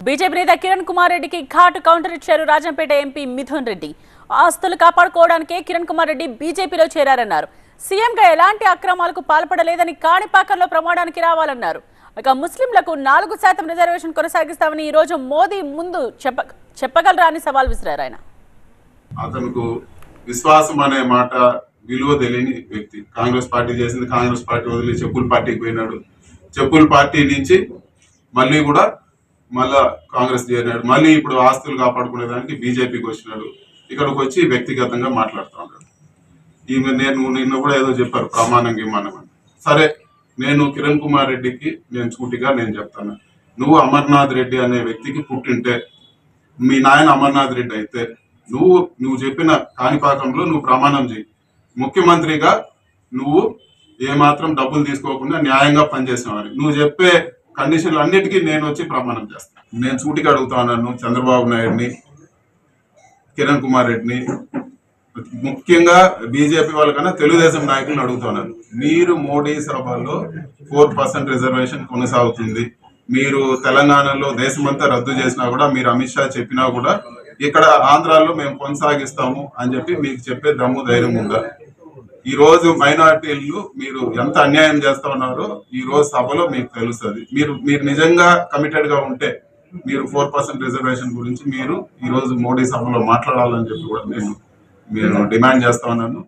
BJP నేత కిరణ్ కుమార్ రెడ్డికి ఘాటు కౌంటర్ ఇచ్చారు రాజంపేట ఎంపీ మిథున్ రెడ్డి. ఆస్తులు కాపాడుకోవడానికే కిరణ్ కుమార్ రెడ్డి బీజేపీలో చేరారన్నారు. సీఎంగా ఎలాంటి అక్రమాలకు పాల్పడలేదని కాణిపాకంలో ప్రమాణానికి రావాలన్నారు. ఇక ముస్లింలకు 4% రిజర్వేషన్ కొనసాగిస్తామని ఈ రోజు మోదీ ముందు చెప్పగలరా అని సవాల్ విసిరారు ఆయన. అతనికి విశ్వాసం అనే మాట విలువ తెలియని వ్యక్తి. కాంగ్రెస్ పార్టీ చేసింది, కాంగ్రెస్ పార్టీ వదిలి చెప్పుల పార్టీకి పోయినాడు. చెప్పుల పార్టీ నుంచి మళ్ళీ కాంగ్రెస్ చేరినాడు. మళ్ళీ ఇప్పుడు ఆస్తులు కాపాడుకునేదానికి బీజేపీకి వచ్చినాడు. ఇక్కడికి వచ్చి వ్యక్తిగతంగా మాట్లాడుతూ ఉన్నాడు. నిన్న కూడా ఏదో చెప్పారు ప్రమాణం గిమానం అని. సరే, నేను కిరణ్ కుమార్ రెడ్డికి సూటిగా చెప్తాను. నువ్వు అమర్నాథ్ రెడ్డి అనే వ్యక్తికి పుట్టింటే, మీ నాయన అమర్నాథ్ రెడ్డి అయితే నువ్వు చెప్పిన కాణిపాకంలో నువ్వు ప్రమాణం చేయి. ముఖ్యమంత్రిగా నువ్వు ఏమాత్రం డబ్బులు తీసుకోకుండా న్యాయంగా పనిచేసినవాడిని. నువ్వు చెప్పే కండిషన్లు అన్నిటికీ నేను వచ్చి ప్రమాణం చేస్తాను. నేను సూటిగా అడుగుతా ఉన్నాను చంద్రబాబు నాయుడిని, కిరణ్ కుమార్ రెడ్డిని, ముఖ్యంగా బీజేపీ వాళ్ళకన్నా తెలుగుదేశం నాయకులను అడుగుతున్నాను. మీరు మోడీ సభలో 4% రిజర్వేషన్ కొనసాగుతుంది. మీరు తెలంగాణలో దేశమంతా రద్దు చేసినా కూడా, మీరు అమిత్ షా చెప్పినా కూడా, ఇక్కడ ఆంధ్రాలో మేము కొనసాగిస్తాము అని చెప్పి మీకు చెప్పే దమ్ము ధైర్యం ఉందా? ఈ రోజు మైనారిటీలు మీరు ఎంత అన్యాయం చేస్తా ఉన్నారో ఈ రోజు సభలో మీకు తెలుస్తుంది. మీరు నిజంగా కమిటెడ్ గా ఉంటే మీరు 4% రిజర్వేషన్ గురించి మీరు ఈ రోజు మోడీ సభలో మాట్లాడాలని చెప్పి కూడా నేను డిమాండ్ చేస్తా ఉన్నాను.